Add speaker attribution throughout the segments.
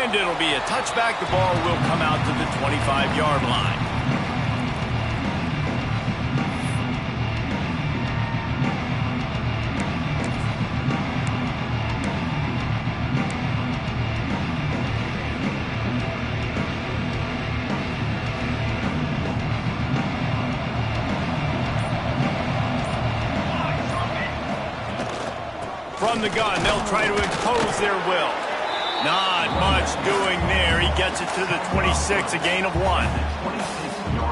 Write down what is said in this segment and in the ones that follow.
Speaker 1: And it'll be a touchback. The ball will come out to the 25-yard line. From the gun, they'll try to impose their will. Not much doing there. He gets it to the 26, a gain of 1.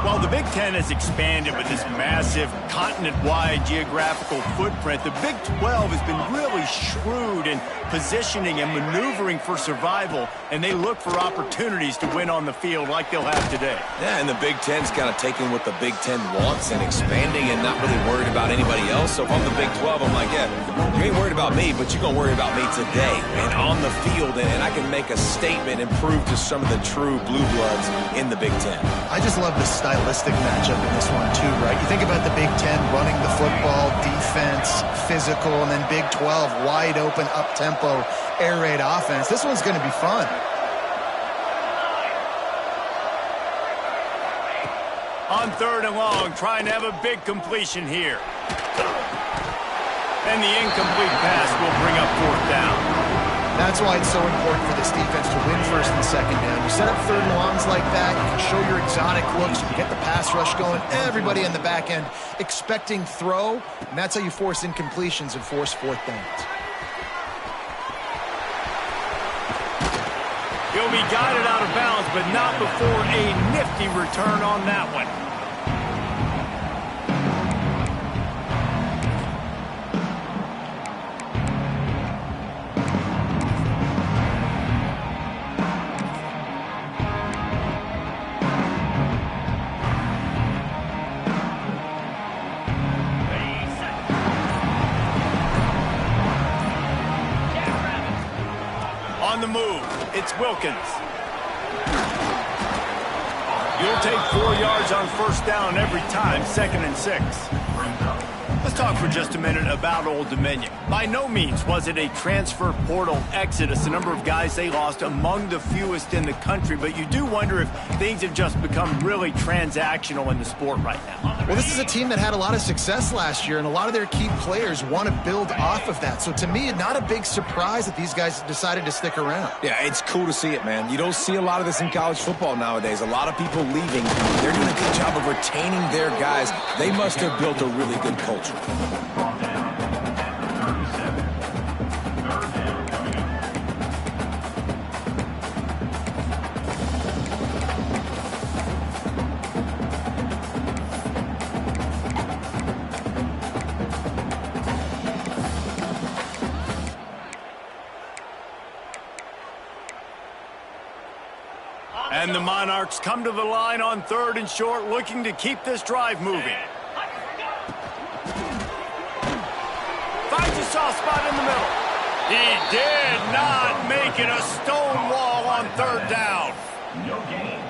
Speaker 1: Well, the Big Ten has expanded with this massive continent-wide geographical footprint. The Big 12 has been really shrewd in positioning and maneuvering for survival, and they look for opportunities to win on the field like they'll have today.
Speaker 2: Yeah, and the Big Ten's kind of taking what the Big Ten wants and expanding and not really worried about anybody else. So if I'm the Big 12, I'm like, yeah, you ain't worried about me, but you're going to worry about me today and on the field, and I can make a statement and prove to some of the true blue bloods in the Big Ten.
Speaker 3: I just love the stylistic matchup in this one too, right? You think about the Big Ten running the football, defense, physical, and then Big 12 wide open, up-tempo, air raid offense. This one's going to be fun.
Speaker 1: On 3rd and long, trying to have a big completion here. And the incomplete pass will bring up 4th down.
Speaker 3: That's why it's so important for this defense to win 1st and 2nd down. You set up 3rd and longs like that, you can show your exotic looks, you can get the pass rush going, everybody in the back end expecting throw, and that's how you force incompletions and force 4th downs.
Speaker 1: He'll be guided out of bounds, but not before a nifty return on that one. On the move, it's Wilkins. You'll take 4 yards on 1st down every time, 2nd and 6. Let's talk for just a minute about Old Dominion. By no means was it a transfer portal exodus, the number of guys they lost among the fewest in the country, but you do wonder if things have just become really transactional in the sport right now.
Speaker 3: Well, this is a team that had a lot of success last year, and a lot of their key players want to build off of that. So to me, not a big surprise that these guys decided to stick around.
Speaker 2: Yeah, it's cool to see it, man. You don't see a lot of this in college football nowadays. A lot of people leaving. They're doing a good job of retaining their guys. They must have built a really good culture.
Speaker 1: And the Monarchs come to the line on 3rd and short, looking to keep this drive moving. Finds a soft spot in the middle. He did not make it a stone wall on 3rd down.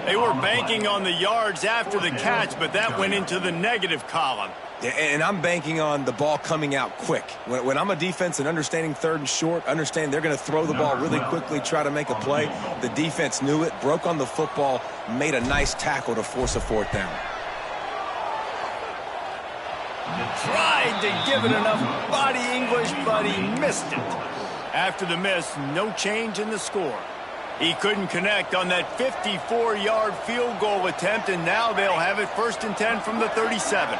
Speaker 1: They were banking on the yards after the catch, but that went into the negative column.
Speaker 2: Yeah, and I'm banking on the ball coming out quick. When I'm a defense and understanding 3rd and short, understand they're going to throw the ball really quickly, try to make a play. The defense knew it, broke on the football, made a nice tackle to force a 4th down.
Speaker 1: Tried to give it enough body English, but he missed it. After the miss, no change in the score. He couldn't connect on that 54-yard field goal attempt, and now they'll have it 1st and 10 from the 37.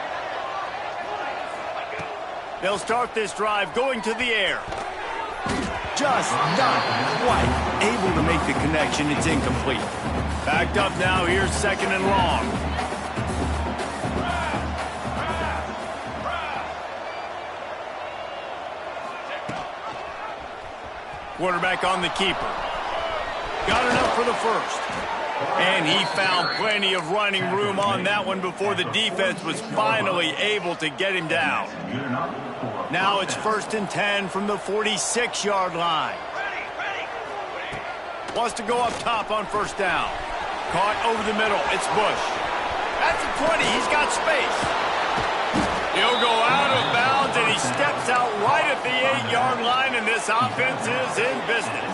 Speaker 1: They'll start this drive going to the air. Just not quite able to make the connection. It's incomplete. Backed up now. Here's 2nd and long. Quarterback on the keeper. Got enough for the 1st. And he found plenty of running room on that one before the defense was finally able to get him down. Now it's 1st and 10 from the 46-yard line. Wants to go up top on 1st down. Caught over the middle. It's Bush. At the 20, he's got space. He'll go out of bounds, and he steps out right at the 8-yard line, and this offense is in business.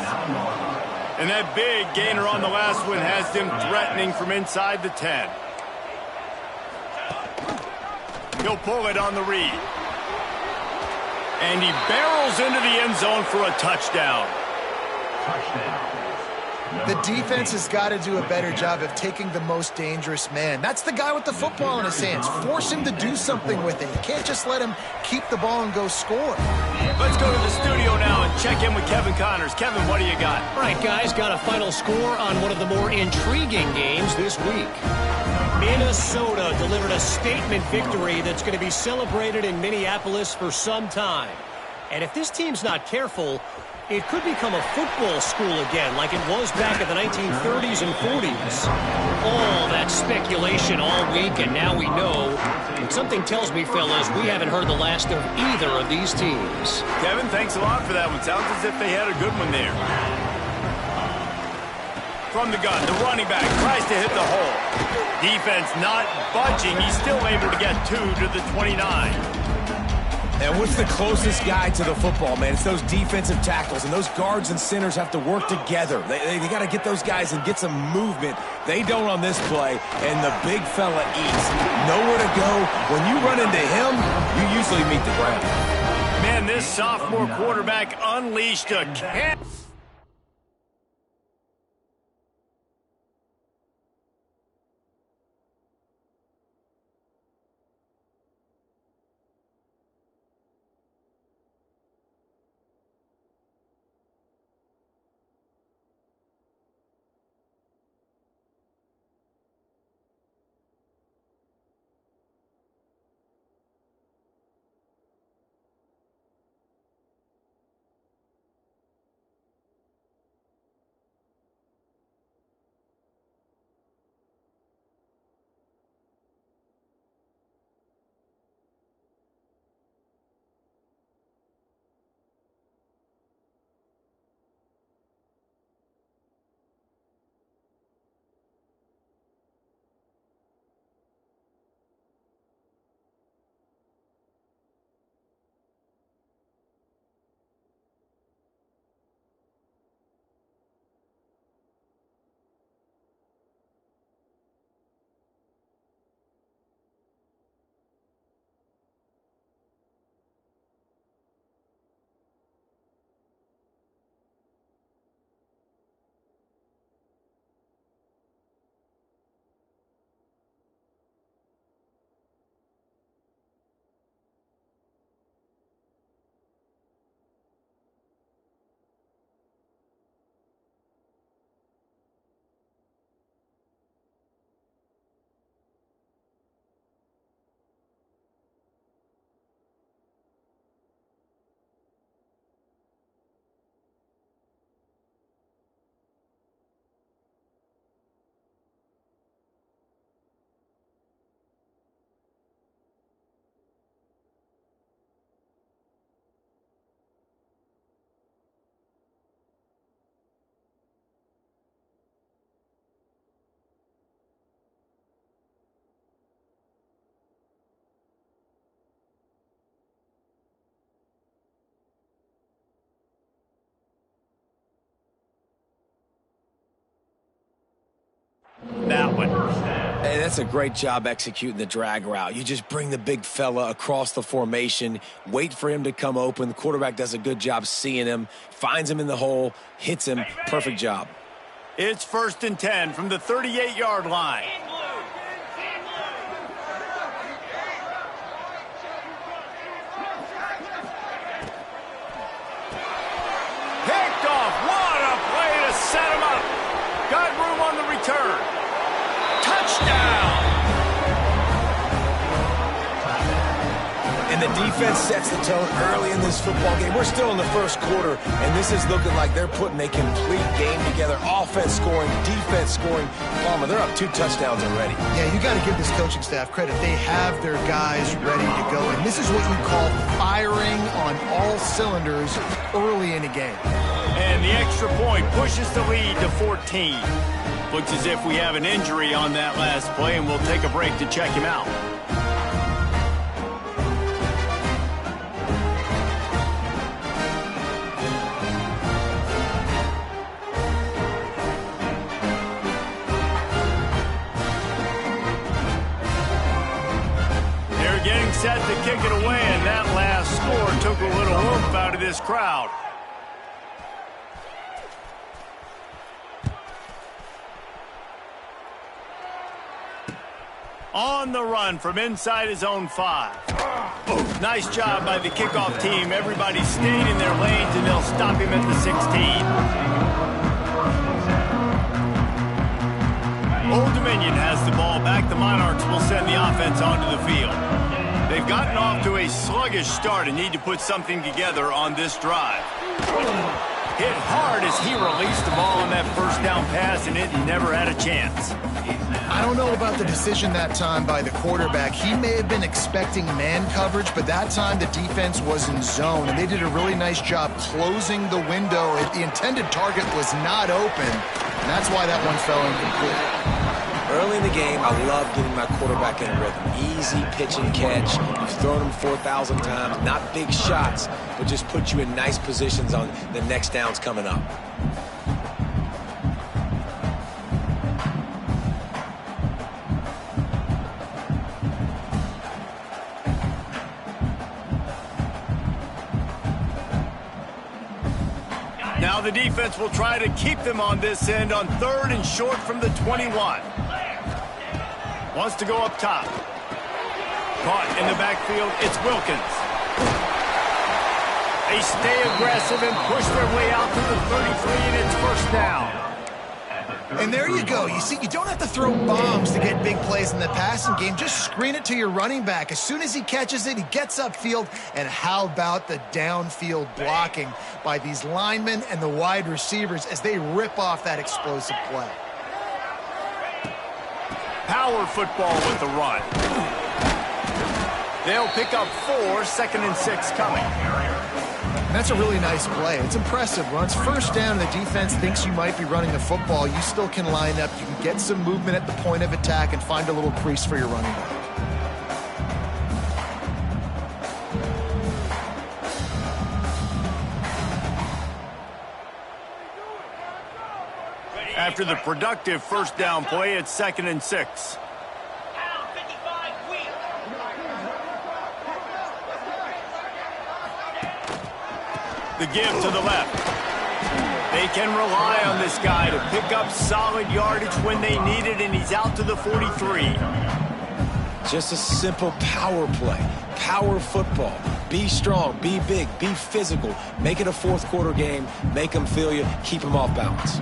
Speaker 1: And that big gainer on the last one has them threatening from inside the 10. He'll pull it on the read. And he barrels into the end zone for a touchdown.
Speaker 3: The defense has got to do a better job of taking the most dangerous man. That's the guy with the football in his hands. Force him to do something with it. You can't just let him keep the ball and go score.
Speaker 1: Let's go to the studio now and check in with Kevin Connors. Kevin, what do you got?
Speaker 4: All right, guys, got a final score on one of the more intriguing games this week. Minnesota delivered a statement victory that's going to be celebrated in Minneapolis for some time. And if this team's not careful, it could become a football school again like it was back in the 1930s and 40s. All that speculation all week, and now we know. But something tells me, fellas, we haven't heard the last of either of these teams.
Speaker 1: Kevin, thanks a lot for that one. Sounds as if they had a good one there. From the gun, the running back tries to hit the hole. Defense not budging. He's still able to get 2 to the 29.
Speaker 2: And what's the closest guy to the football, man? It's those defensive tackles, and those guards and centers have to work together. They got to get those guys and get some movement. They don't on this play, and the big fella eats. Nowhere to go. When you run into him, you usually meet the ground.
Speaker 1: Man, this sophomore quarterback unleashed a cannon. That one.
Speaker 2: Hey, that's a great job executing the drag route. You just bring the big fella across the formation, wait for him to come open. The quarterback does a good job seeing him, finds him in the hole, hits him. Perfect job.
Speaker 1: It's 1st and 10 from the 38-yard line. Picked off. What a play to set him up. Got room on the return. Touchdown!
Speaker 2: And the defense sets the tone early in this football game. We're still in the first quarter, and this is looking like they're putting a complete game together. Offense scoring, defense scoring. Palmer, they're up 2 touchdowns already.
Speaker 3: Yeah, you got to give this coaching staff credit. They have their guys ready to go, and this is what you call firing on all cylinders early in a game.
Speaker 1: And the extra point pushes the lead to 14. Looks as if we have an injury on that last play, and we'll take a break to check him out. take it away, and that last score took a little oomph out of this crowd. On the run from inside his own 5. Nice job by the kickoff team. Everybody stayed in their lanes, and they'll stop him at the 16. Old Dominion has the ball back. The Monarchs will send the offense onto the field. They've gotten off to a sluggish start and need to put something together on this drive. Hit hard as he released the ball on that first down pass, and it never had a chance.
Speaker 3: I don't know about the decision that time by the quarterback. He may have been expecting man coverage, but that time the defense was in zone, and they did a really nice job closing the window. The intended target was not open, and that's why that one fell incomplete.
Speaker 2: Early in the game, I love getting my quarterback in a rhythm. Easy pitch and catch. You've thrown him 4,000 times. Not big shots, but just put you in nice positions on the next downs coming up.
Speaker 1: Now the defense will try to keep them on this end on 3rd and short from the 21. Wants to go up top. Caught in the backfield, it's Wilkins. They stay aggressive and push their way out to the 33, and it's first down.
Speaker 3: And there you go. You see, you don't have to throw bombs to get big plays in the passing game. Just screen it to your running back. As soon as he catches it, he gets upfield. And how about the downfield blocking by these linemen and the wide receivers as they rip off that explosive play?
Speaker 1: Power football with the run. They'll pick up 4, 2nd and 6 coming.
Speaker 3: That's a really nice play. It's impressive. When it's first down, the defense thinks you might be running the football. You still can line up. You can get some movement at the point of attack and find a little crease for your running back.
Speaker 1: After the productive first down play, it's 2nd and 6. The give to the left. They can rely on this guy to pick up solid yardage when they need it, and he's out to the 43.
Speaker 2: Just a simple power play. Power football. Be strong, be big, be physical. Make it a fourth quarter game. Make them feel you. Keep them off balance.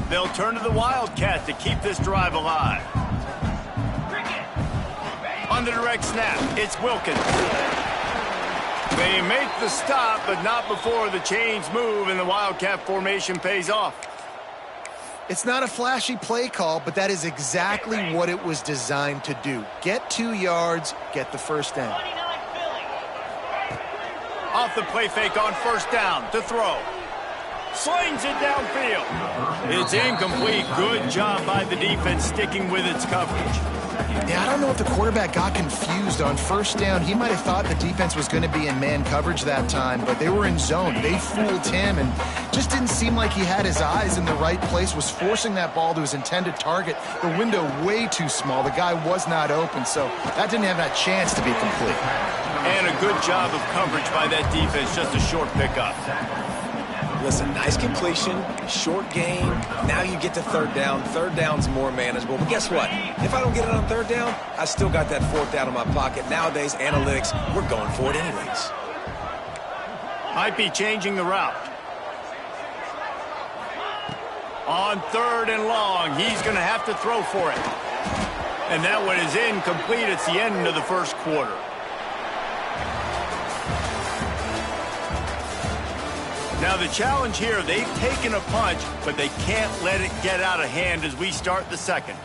Speaker 1: They'll turn to the Wildcat to keep this drive alive. On the direct snap, it's Wilkins. They make the stop, but not before the chains move and the Wildcat formation pays off.
Speaker 3: It's not a flashy play call, but that is exactly what it was designed to do. Get 2 yards, get the first down.
Speaker 1: Off the play fake on first down to throw. Slings it downfield. It's incomplete. Good job by the defense sticking with its coverage.
Speaker 3: Yeah, I don't know if the quarterback got confused on first down. He might have thought the defense was going to be in man coverage that time, but they were in zone. They fooled him and just didn't seem like he had his eyes in the right place, was forcing that ball to his intended target. The window way too small. The guy was not open, so that didn't have that chance to be complete.
Speaker 1: And a good job of coverage by that defense, just a short pickup.
Speaker 2: Listen, nice completion, short game. Now you get to third down. Third down's more manageable. But guess what? If I don't get it on third down, I still got that fourth down in my pocket. Nowadays, analytics, we're going for it anyways.
Speaker 1: Might be changing the route. On 3rd and long, he's going to have to throw for it. And that one is incomplete. It's the end of the first quarter. Now the challenge here, they've taken a punch, but they can't let it get out of hand as we start the second.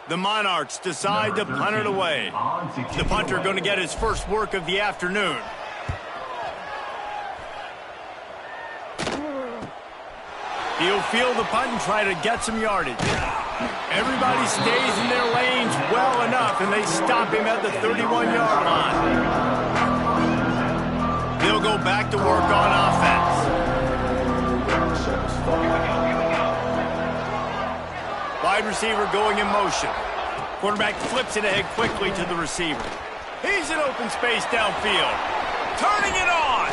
Speaker 1: The Monarchs decide to punt it away. The punter going to get his first work of the afternoon. He'll field the punt and try to get some yardage. Everybody stays in their lanes well enough, and they stop him at the 31-yard line. They'll go back to work on offense. Wide receiver going in motion. Quarterback flips it ahead quickly to the receiver. He's in open space downfield. Turning it on.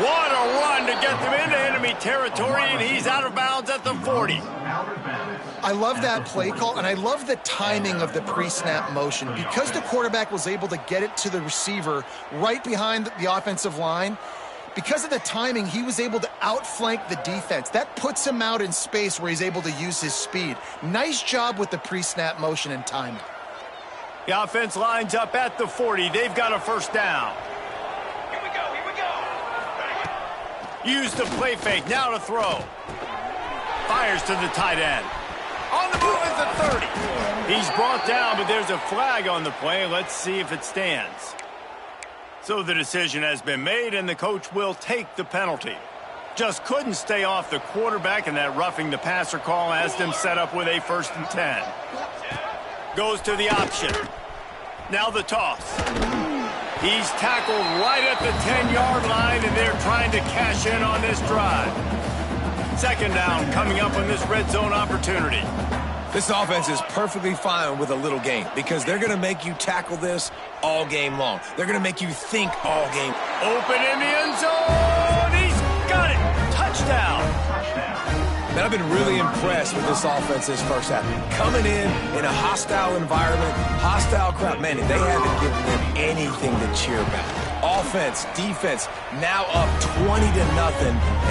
Speaker 1: What a run to get them into enemy territory, and he's out of bounds at the 40.
Speaker 3: I love that play call, and I love the timing of the pre-snap motion. Because the quarterback was able to get it to the receiver right behind the offensive line, because of the timing, he was able to outflank the defense. That puts him out in space where he's able to use his speed. Nice job with the pre-snap motion and timing.
Speaker 1: The offense lines up at the 40. They've got a first down.
Speaker 5: Here we go.
Speaker 1: Use the play fake. Now to throw. Fires to the tight end. On the move at the 30. He's brought down, but there's a flag on the play. Let's see if it stands. So the decision has been made, and the coach will take the penalty. Just couldn't stay off the quarterback, and that roughing the passer call has them set up with a 1st and 10. Goes to the option. Now the toss. He's tackled right at the 10-yard line, and they're trying to cash in on this drive. 2nd down coming up on this red zone opportunity.
Speaker 2: This offense is perfectly fine with a little game because they're going to make you tackle this all game long. They're going to make you think all game.
Speaker 1: Open in the end zone. He's got it. Touchdown.
Speaker 2: Man, I've been really impressed with this offense this first half. Coming in a hostile environment, hostile crowd. Man, they haven't given them anything to cheer about. Offense, defense, now up 20-0,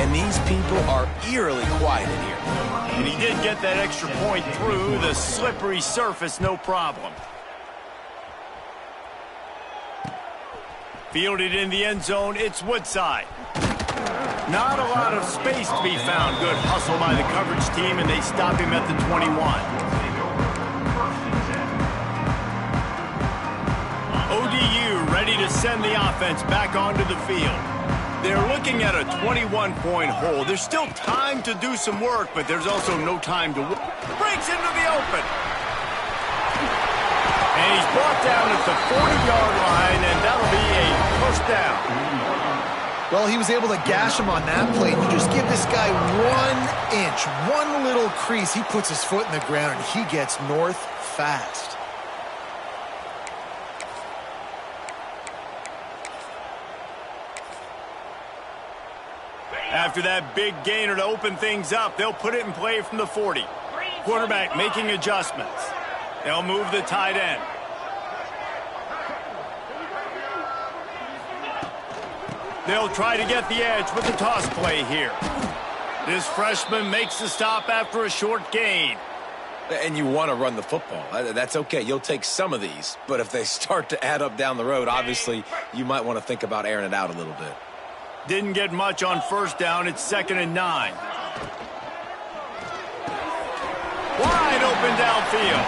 Speaker 2: and these people are eerily quiet in here.
Speaker 1: And he did get that extra point through the slippery surface, no problem. Fielded in the end zone, it's Woodside. Not a lot of space to be found. Good hustle by the coverage team, and they stop him at the 21. ODU ready to send the offense back onto the field. They're looking at a 21-point hole. There's still time to do some work, but there's also no time to work. Breaks into the open. And he's brought down at the 40-yard line, and that'll be a first down.
Speaker 3: Well, he was able to gash him on that play. You just give this guy 1 inch, one little crease. He puts his foot in the ground, and he gets north fast.
Speaker 1: After that big gainer to open things up, they'll put it in play from the 40. Quarterback making adjustments. They'll move the tight end. They'll try to get the edge with the toss play here. This freshman makes the stop after a short gain.
Speaker 2: And you want to run the football. That's okay. You'll take some of these. But if they start to add up down the road, obviously, you might want to think about airing it out a little bit.
Speaker 1: Didn't get much on first down. It's 2nd and 9. Wide open downfield.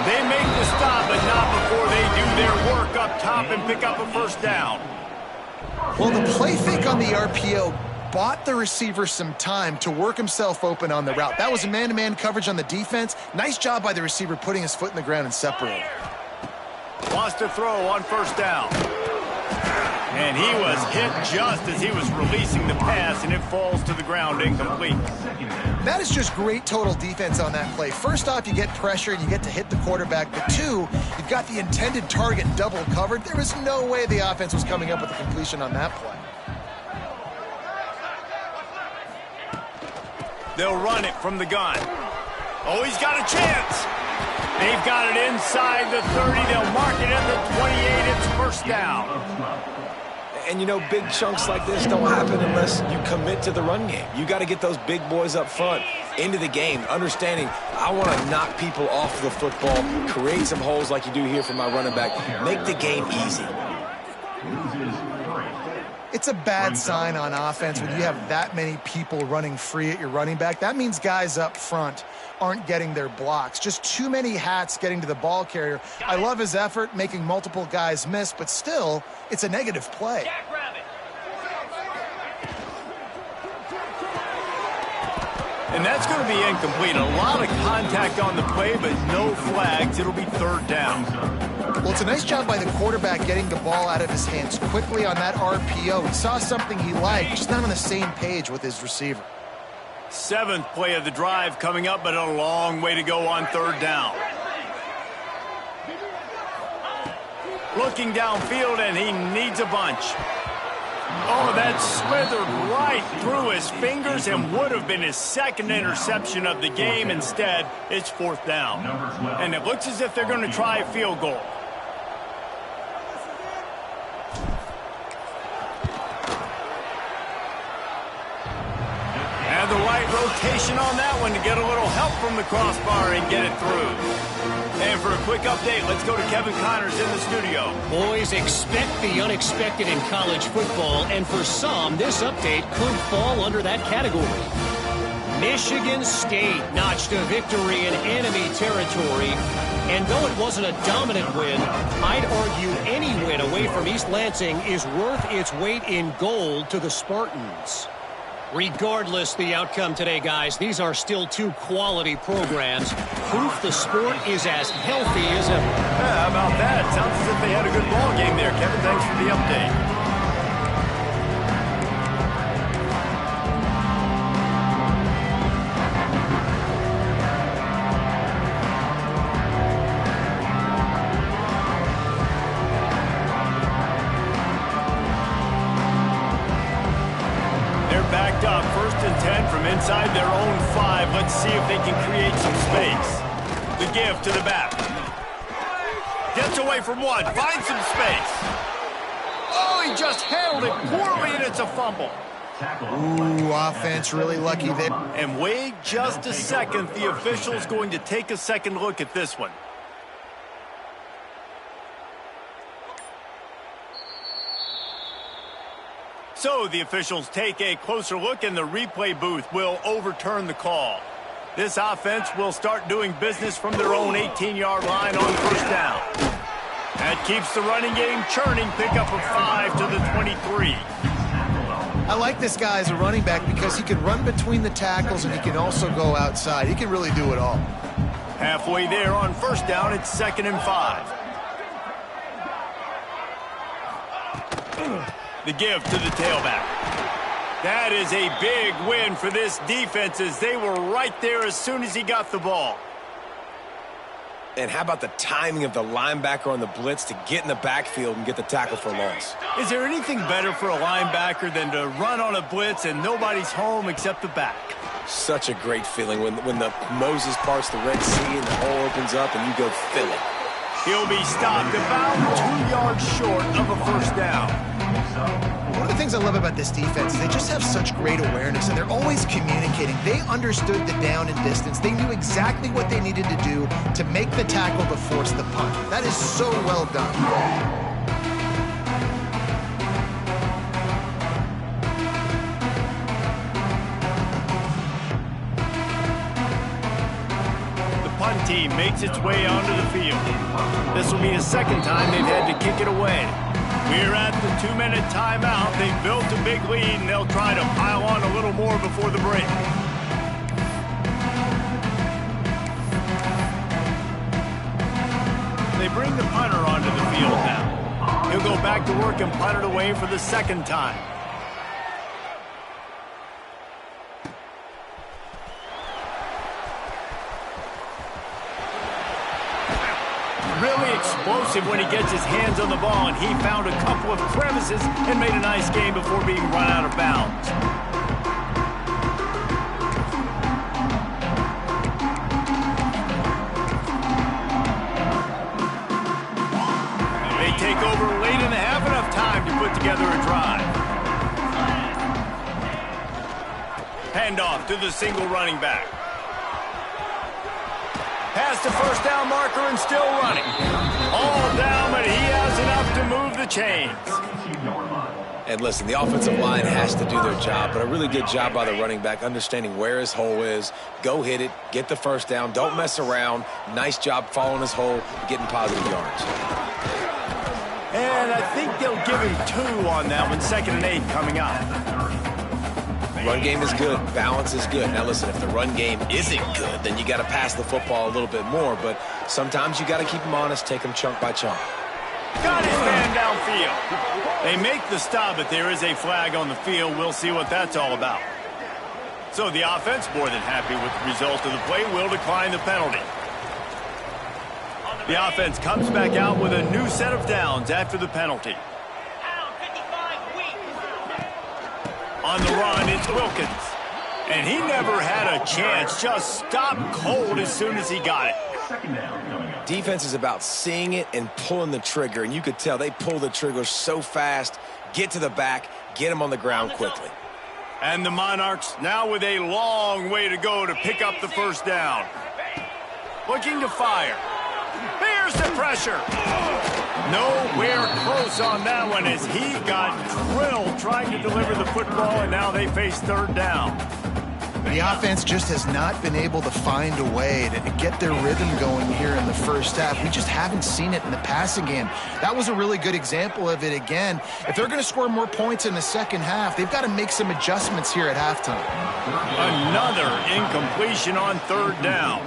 Speaker 1: They make the stop, but not before they do their work up top and pick up a first down.
Speaker 3: Well, the play fake on the RPO bought the receiver some time to work himself open on the route. That was a man-to-man coverage on the defense. Nice job by the receiver putting his foot in the ground and separating.
Speaker 1: Lost a throw on first down. And he was hit just as he was releasing the pass, and it falls to the ground incomplete.
Speaker 3: That is just great total defense on that play. First off, you get pressure and you get to hit the quarterback. But 2, you've got the intended target double covered. There was no way the offense was coming up with a completion on that play.
Speaker 1: They'll run it from the gun. Oh, he's got a chance. They've got it inside the 30. They'll mark it at the 28. It's first down.
Speaker 2: And, you know, big chunks like this don't happen unless you commit to the run game. You got to get those big boys up front into the game, understanding I want to knock people off the football, create some holes like you do here for my running back, make the game easy.
Speaker 3: It's a bad sign on offense when you have that many people running free at your running back. That means guys up front aren't getting their blocks. Just too many hats getting to the ball carrier. I love his effort, making multiple guys miss, but still, it's a negative play.
Speaker 1: And that's going to be incomplete. A lot of contact on the play, but no flags. It'll be third down.
Speaker 3: Well, it's a nice job by the quarterback getting the ball out of his hands quickly on that RPO. He saw something he liked, just not on the same page with his receiver.
Speaker 1: 7th play of the drive coming up, but a long way to go on third down. Looking downfield, and he needs a bunch. Oh, that slithered right through his fingers and would have been his second interception of the game. Instead, it's 4th down. And it looks as if they're going to try a field goal. And the right rotation on that one to get a little help from the crossbar and get it through. And for a quick update, let's go to Kevin Connors in the studio.
Speaker 4: Boys, expect the unexpected in college football, and for some, this update could fall under that category. Michigan State notched a victory in enemy territory, and though it wasn't a dominant win, I'd argue any win away from East Lansing is worth its weight in gold to the Spartans. Regardless the outcome today, guys, these are still two quality programs. Proof the sport is as healthy as ever.
Speaker 1: Yeah, how about that? Sounds as if they had a good ball game there. Kevin, thanks for the update. Backed up, 1st and 10 from inside their own 5. Let's see if they can create some space. The give to the back. Gets away from one, finds some space. Oh, he just handled it poorly, and it's a fumble.
Speaker 3: Ooh, offense really lucky there.
Speaker 1: And wait just a second. The official's going to take a second look at this one. So the officials take a closer look, and the replay booth will overturn the call. This offense will start doing business from their own 18-yard line on 1st down. That keeps the running game churning. Pickup of 5 to the 23.
Speaker 3: I like this guy as a running back because he can run between the tackles and he can also go outside. He can really do it all.
Speaker 1: Halfway there on 1st down, it's 2nd and 5. The give to the tailback. That is a big win for this defense as they were right there as soon as he got the ball.
Speaker 2: And how about the timing of the linebacker on the blitz to get in the backfield and get the tackle for a loss?
Speaker 1: Is there anything better for a linebacker than to run on a blitz and nobody's home except the back?
Speaker 2: Such a great feeling when the Moses parts the Red Sea and the hole opens up and you go fill it.
Speaker 1: He'll be stopped about 2 yards short of a 1st down.
Speaker 3: One of the things I love about this defense is they just have such great awareness, and they're always communicating. They understood the down and distance. They knew exactly what they needed to do to make the tackle to force the punt. That is so well done.
Speaker 1: Team makes its way onto the field. This will be the 2nd time they've had to kick it away. We're at the 2-minute timeout. They've built a big lead, and they'll try to pile on a little more before the break. They bring the punter onto the field now. He'll go back to work and punt it away for the 2nd time. Really explosive when he gets his hands on the ball, and he found a couple of crevices and made a nice game before being run out of bounds. They take over late in the half, enough time to put together a drive. Handoff to the single running back. Past the 1st down marker and still running. All down, but he has enough to move the chains.
Speaker 2: And listen, the offensive line has to do their job, but a really good job by the running back understanding where his hole is. Go hit it, get the 1st down, don't mess around. Nice job following his hole, getting positive yards.
Speaker 1: And I think they'll give him 2 on that one. 2nd and 8 coming up.
Speaker 2: Run game is good. Balance is good. Now, listen, if the run game isn't good, then you got to pass the football a little bit more. But sometimes you got to keep them honest, take them chunk by chunk.
Speaker 1: Got his man downfield. They make the stop, but there is a flag on the field. We'll see what that's all about. So the offense, more than happy with the result of the play, will decline the penalty. The offense comes back out with a new set of downs after the penalty. On the run, it's Wilkins. And he never had a chance. Just stopped cold as soon as he got it.
Speaker 2: Defense is about seeing it and pulling the trigger. And you could tell they pull the trigger so fast, get to the back, get him on the ground quickly.
Speaker 1: And the Monarchs now with a long way to go to pick up the first down. Looking to fire. There's the pressure. Nowhere close on that one as he got drilled trying to deliver the football, and now they face third down.
Speaker 3: The offense just has not been able to find a way to get their rhythm going here in the first half. We just haven't seen it in the passing game. That was a really good example of it again. If they're going to score more points in the second half, they've got to make some adjustments here at halftime.
Speaker 1: Another incompletion on third down.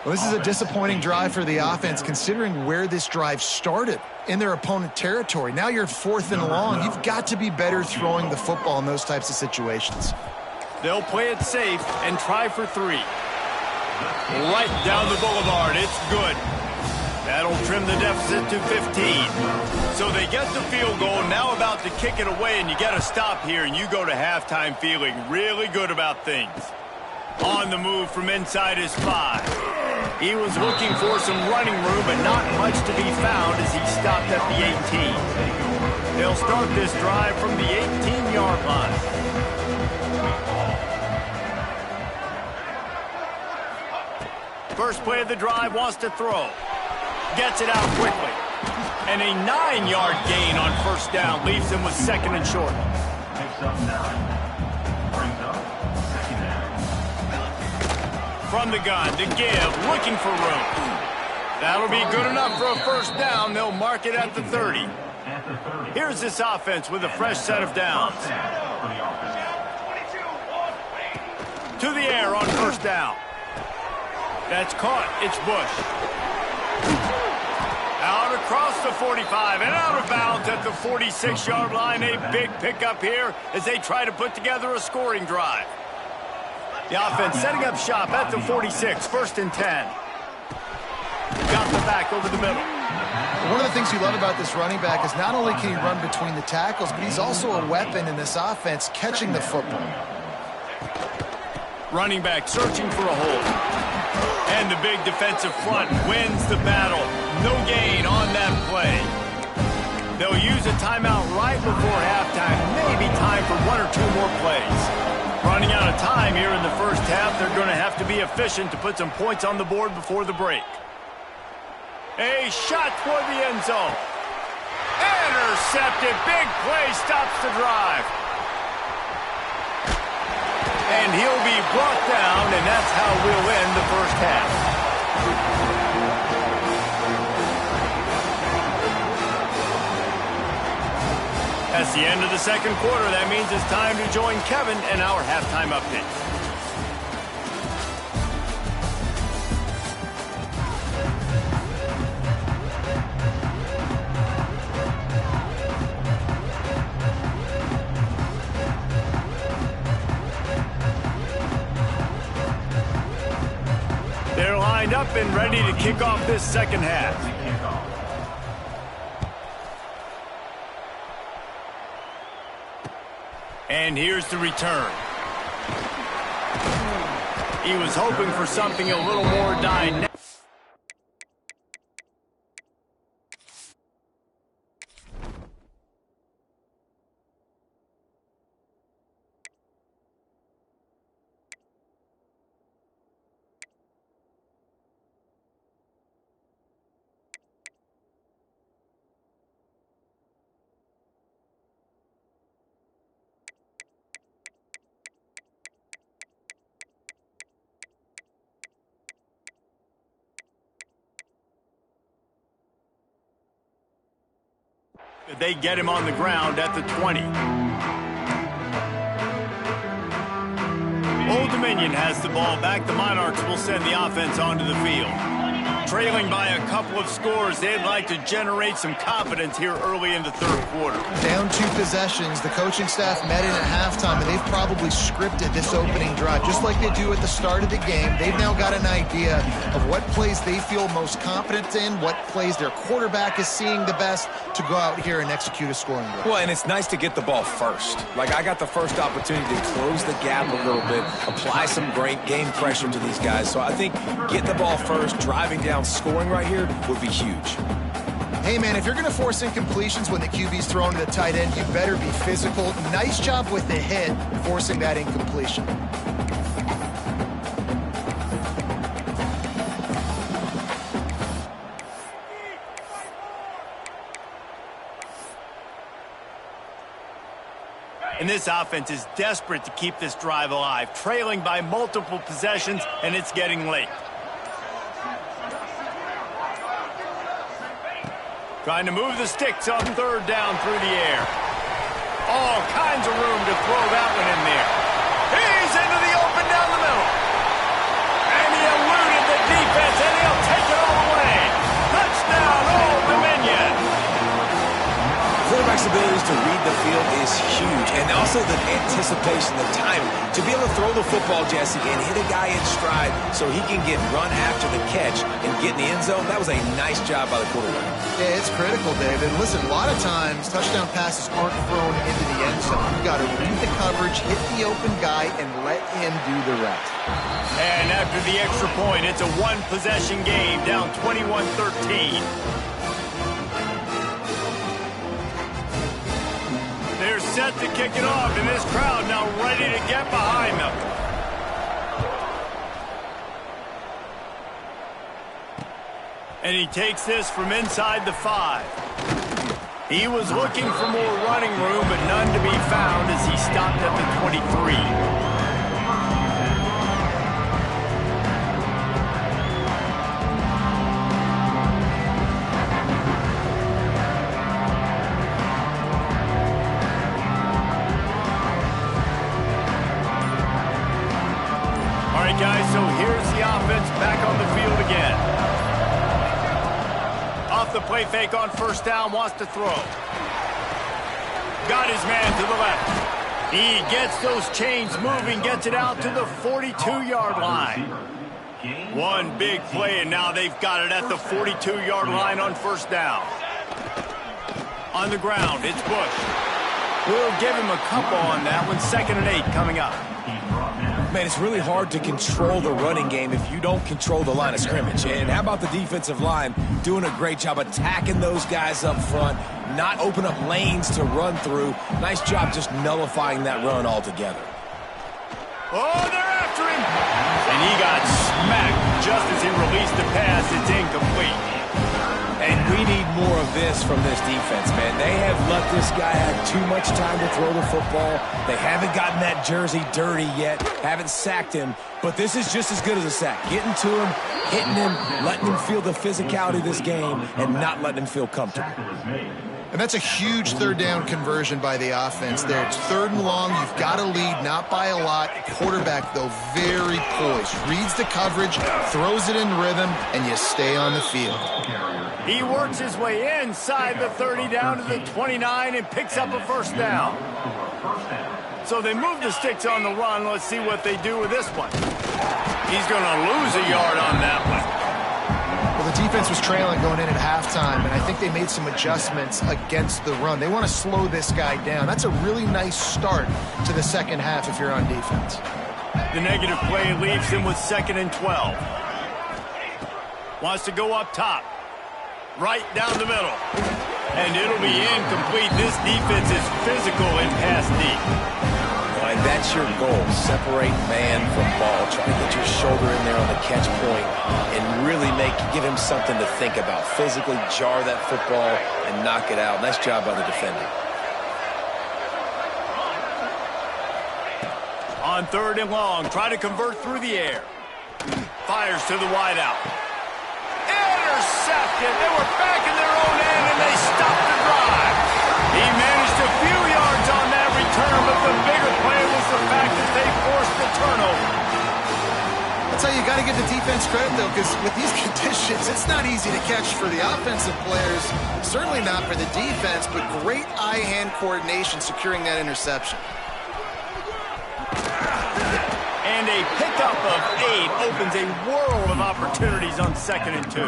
Speaker 3: Well, this is a disappointing drive for the offense considering where this drive started in their opponent territory. Now you're 4th and long. You've got to be better throwing the football in those types of situations.
Speaker 1: They'll play it safe and try for 3. Right down the boulevard. It's good. That'll trim the deficit to 15. So they get the field goal, now about to kick it away, and you get a stop here, and you go to halftime feeling really good about things. On the move from inside his 5. He was looking for some running room, but not much to be found as he stopped at the 18. They'll start this drive from the 18-yard line. First play of the drive, wants to throw. Gets it out quickly. And a 9-yard gain on first down leaves him with 2nd and short. From the gun to give, looking for room. That'll be good enough for a first down. They'll mark it at the 30. Here's this offense with a fresh set of downs. To the air on first down. That's caught. It's Bush. Out across the 45 and out of bounds at the 46-yard line. A big pickup here as they try to put together a scoring drive. The offense setting up shop at the 46, 1st and 10. Got the back over the middle.
Speaker 3: One of the things you love about this running back is not only can he run between the tackles, but he's also a weapon in this offense catching the football.
Speaker 1: Running back searching for a hole. And the big defensive front wins the battle. No gain on that play. They'll use a timeout right before halftime. Maybe time for 1 or 2 more plays. Running out of time here in the first half. They're going to have to be efficient to put some points on the board before the break. A shot toward the end zone. Intercepted. Big play stops the drive. And he'll be brought down, and that's how we'll end the first half. That's the end of the second quarter. That means it's time to join Kevin in our halftime update. They're lined up and ready to kick off this second half. And here's the return. He was hoping for something a little more dynamic. They get him on the ground at the 20. Dominion has the ball back. The Monarchs will send the offense onto the field. Trailing by a couple of scores, they'd like to generate some confidence here early in the third quarter.
Speaker 3: Down 2 possessions. The coaching staff met in at halftime, and they've probably scripted this opening drive. Just like they do at the start of the game, they've now got an idea of what plays they feel most confident in, what plays their quarterback is seeing the best to go out here and execute a scoring drive.
Speaker 2: Well, and it's nice to get the ball first. Like, I got the first opportunity to close the gap a little bit, apply some great game pressure to these guys. So I think getting the ball first, driving down, scoring right here would be huge.
Speaker 3: Hey, man, if you're going to force incompletions when the QB's thrown to the tight end, you better be physical. Nice job with the hit, forcing that incompletion.
Speaker 1: And this offense is desperate to keep this drive alive, trailing by multiple possessions, and it's getting late. Trying to move the sticks on third down through the air. All kinds of room to throw that one in there. He's into the open down the middle. And he eluded the defense, and he'll take it all the way. Touchdown, Old Dominion.
Speaker 2: Quarterback's abilities to read the field is huge, and also the anticipation, the timing. To be able to throw the football, Jesse, and hit a guy in stride so he can get run after the catch and get in the end zone, that was a nice job by the quarterback.
Speaker 3: Yeah, it's critical, David. Listen, a lot of times touchdown passes aren't thrown into the end zone. You've got to read the coverage, hit the open guy, and let him do the rest.
Speaker 1: And after the extra point, it's a one-possession game, down 21-13. They're set to kick it off, and this crowd now ready to get behind them. And he takes this from inside the 5. He was looking for more running room, but none to be found as he stopped at the 23. Guys, so here's the offense back on the field again. Off the play fake on first down, wants to throw. Got his man to the left. He gets those chains moving, gets it out to the 42-yard line. One big play, and now they've got it at the 42-yard line on first down. On the ground, it's Bush. We'll give him a couple on that one. 2nd and 8 coming up.
Speaker 2: Man, it's really hard to control the running game if you don't control the line of scrimmage. And how about the defensive line doing a great job attacking those guys up front, not open up lanes to run through. Nice job just nullifying that run altogether.
Speaker 1: Oh, they're after him. And he got smacked just as he released the pass. It's incomplete.
Speaker 2: And we need more of this from this defense, man. They have let this guy have too much time to throw the football. They haven't gotten that jersey dirty yet, haven't sacked him, but this is just as good as a sack. Getting to him, hitting him, letting him feel the physicality of this game, and not letting him feel comfortable.
Speaker 3: And that's a huge third down conversion by the offense there. It's 3rd and long. You've got a lead, not by a lot. Quarterback, though, very poised. Reads the coverage, throws it in rhythm, and you stay on the field.
Speaker 1: He works his way inside the 30 down to the 29 and picks up a first down. So they move the sticks on the run. Let's see what they do with this one. He's going to lose a yard on that one.
Speaker 3: Well, the defense was trailing going in at halftime, and I think they made some adjustments against the run. They want to slow this guy down. That's a really nice start to the second half if you're on defense.
Speaker 1: The negative play leaves him with 2nd and 12. Wants to go up top. Right down the middle. And it'll be incomplete. This defense is physical and pass deep.
Speaker 2: Like, that's your goal. Separate man from ball. Try to get your shoulder in there on the catch point and really give him something to think about. Physically jar that football and knock it out. Nice job by the defender.
Speaker 1: On 3rd and long, try to convert through the air. Fires to the wideout. Intercepted. They were back in their own end, and they stopped the drive. He managed a few yards on that return, but the bigger play was the fact that they forced the turnover.
Speaker 3: I'll tell you, you got to give the defense credit, though, because with these conditions, it's not easy to catch for the offensive players. Certainly not for the defense, but great eye-hand coordination securing that interception.
Speaker 1: And a pickup of 8 opens a world of opportunities on 2nd and 2.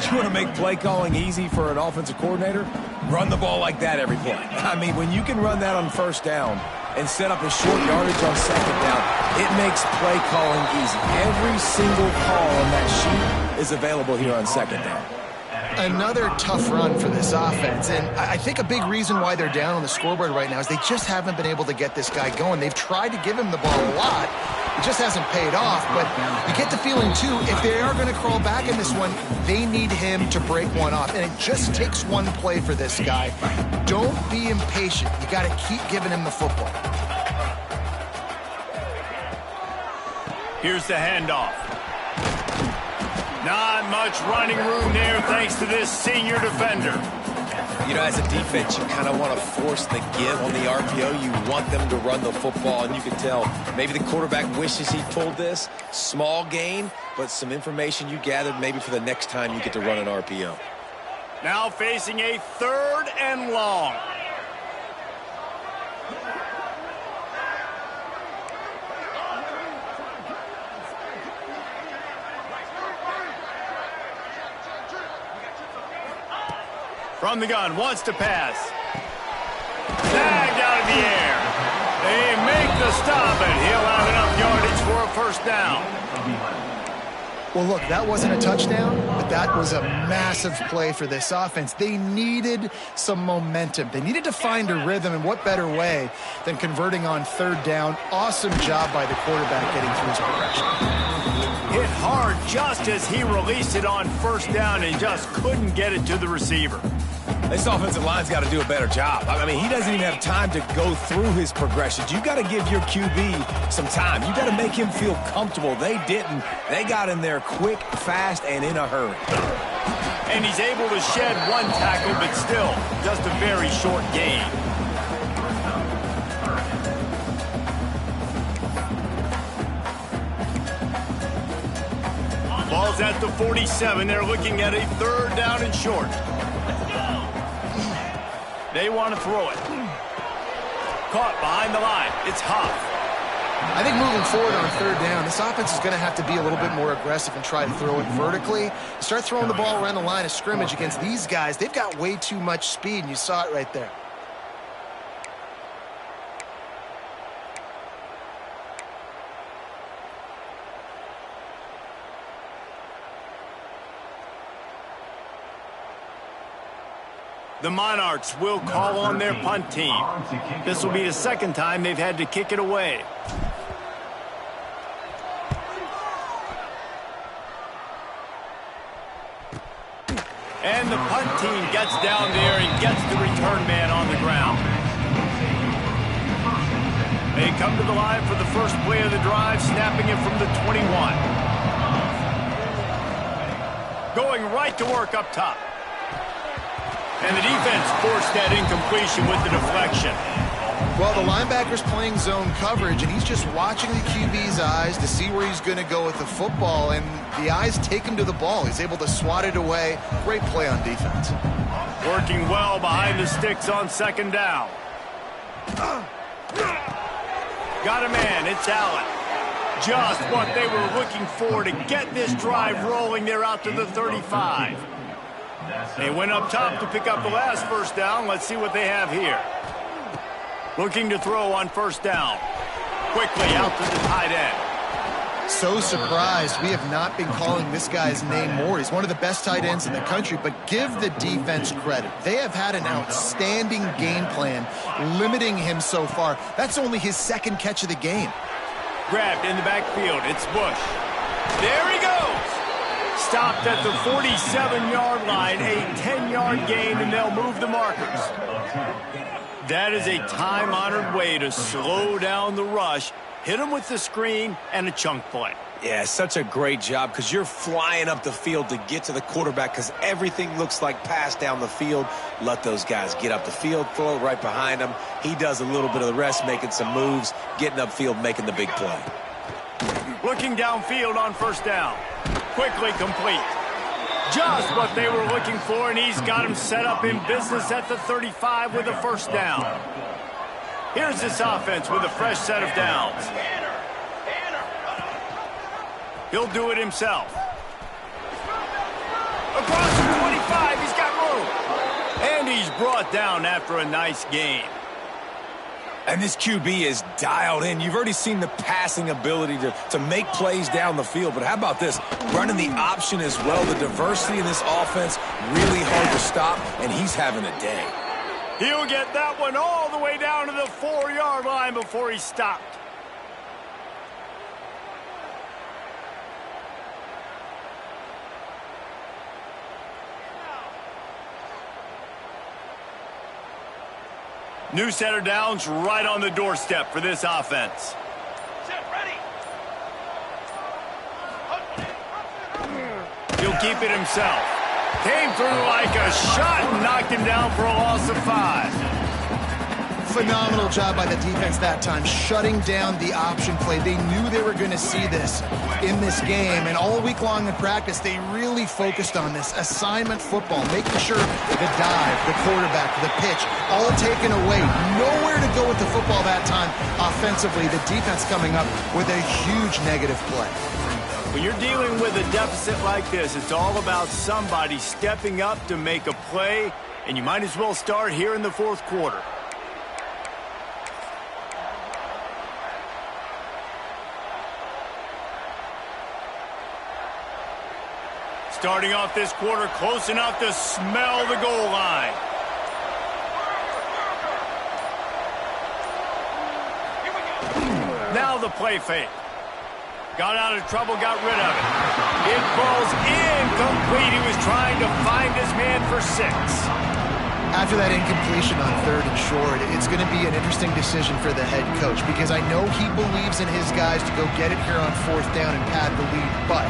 Speaker 2: You want to make play calling easy for an offensive coordinator? Run the ball like that every play. I mean, when you can run that on 1st down and set up a short yardage on 2nd down, it makes play calling easy. Every single call on that sheet is available here on 2nd down.
Speaker 3: Another tough run for this offense, and I think a big reason why they're down on the scoreboard right now is they just haven't been able to get this guy going. They've tried to give him the ball a lot. It just hasn't paid off, but you get the feeling, too, if they are going to crawl back in this one, they need him to break one off, and it just takes one play for this guy. Don't be impatient. You got to keep giving him the football.
Speaker 1: Here's the handoff. Not much running room there thanks to this senior defender.
Speaker 2: You know, as a defense, you kind of want to force the give on the RPO. You want them to run the football, and you can tell maybe the quarterback wishes he pulled this. Small gain, but some information you gathered maybe for the next time you get to run an RPO.
Speaker 1: Now facing a 3rd and long. From the gun, wants to pass. Tagged out of the air. They make the stop, and he'll have enough yardage for a 1st down.
Speaker 3: Well, look, that wasn't a touchdown, but that was a massive play for this offense. They needed some momentum. They needed to find a rhythm, and what better way than converting on 3rd down. Awesome job by the quarterback getting through his progression.
Speaker 1: Hit hard just as he released it on 1st down and just couldn't get it to the receiver.
Speaker 2: This offensive line's got to do a better job. I mean, he doesn't even have time to go through his progressions. You got to give your QB some time. You got to make him feel comfortable. They didn't. They got in there quick, fast, and in a hurry.
Speaker 1: And he's able to shed one tackle, but still, just a very short gain. Ball's at the 47. They're looking at a 3rd down and short. They want to throw it. Caught behind the line. It's Huff.
Speaker 3: I think moving forward on 3rd down, this offense is going to have to be a little bit more aggressive and try to throw it vertically. Start throwing the ball around the line of scrimmage against these guys. They've got way too much speed, and you saw it right there.
Speaker 1: The Monarchs will call on their punt team. This will be the 2nd time they've had to kick it away. And the punt team gets down there and gets the return man on the ground. They come to the line for the first play of the drive, snapping it from the 21. Going right to work up top. And the defense forced that incompletion with the deflection.
Speaker 3: Well, the linebacker's playing zone coverage, and he's just watching the QB's eyes to see where he's going to go with the football, and the eyes take him to the ball. He's able to swat it away. Great play on defense.
Speaker 1: Working well behind the sticks on 2nd down. Got a man. It's Allen. Just what they were looking for to get this drive rolling. They're out to the 35. They went up top to pick up the last 1st down. Let's see what they have here. Looking to throw on 1st down. Quickly out to the tight end.
Speaker 3: So surprised we have not been calling this guy's name more. He's one of the best tight ends in the country, but give the defense credit. They have had an outstanding game plan limiting him so far. That's only his 2nd catch of the game.
Speaker 1: Grabbed in the backfield. It's Bush. There he goes. Stopped at the 47-yard line, a 10-yard gain, and they'll move the markers. That is a time-honored way to slow down the rush, hit them with the screen, and a chunk play.
Speaker 2: Yeah, such a great job because you're flying up the field to get to the quarterback because everything looks like pass down the field. Let those guys get up the field, throw it right behind him. He does a little bit of the rest, making some moves, getting upfield, making the big play.
Speaker 1: Looking downfield on first down. Quickly complete. Just what they were looking for, and he's got him set up in business at the 35 with a first down. Here's this offense with a fresh set of downs. He'll do it himself. Across the 25, he's got room. And he's brought down after a nice gain.
Speaker 2: And this QB is dialed in. You've already seen the passing ability to make plays down the field. But how about this? Running the option as well. The diversity in this offense, really hard to stop, and he's having a day.
Speaker 1: He'll get that one all the way down to the 4-yard line before he stopped. New set of downs right on the doorstep for this offense. He'll keep it himself. Came through like a shot and knocked him down for a loss of 5.
Speaker 3: Phenomenal job by the defense that time, shutting down the option play. They knew they were going to see this in this game, and all week long in practice, they really focused on this assignment football, making sure the dive, the quarterback, the pitch, all taken away. Nowhere to go with the football that time offensively. The defense coming up with a huge negative play.
Speaker 1: When you're dealing with a deficit like this, it's all about somebody stepping up to make a play, and you might as well start here in the fourth quarter. Starting off this quarter close enough to smell the goal line. Now the play fake. Got out of trouble, got rid of it. It falls incomplete. He was trying to find his man for 6.
Speaker 3: After that incompletion on 3rd and short, it's going to be an interesting decision for the head coach, because I know he believes in his guys to go get it here on 4th down and pad the lead, but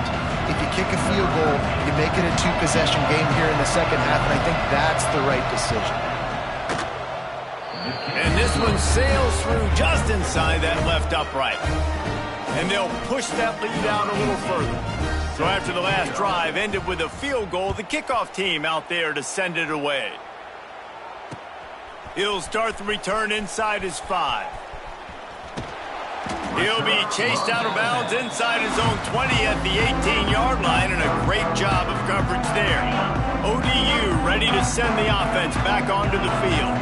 Speaker 3: if you kick a field goal, you make it a 2-possession game here in the second half, and I think that's the right decision.
Speaker 1: And this one sails through just inside that left upright. And they'll push that lead out a little further. So after the last drive ended with a field goal, the kickoff team out there to send it away. He'll start the return inside his 5. He'll be chased out of bounds inside his own 20 at the 18-yard line, and a great job of coverage there. ODU ready to send the offense back onto the field.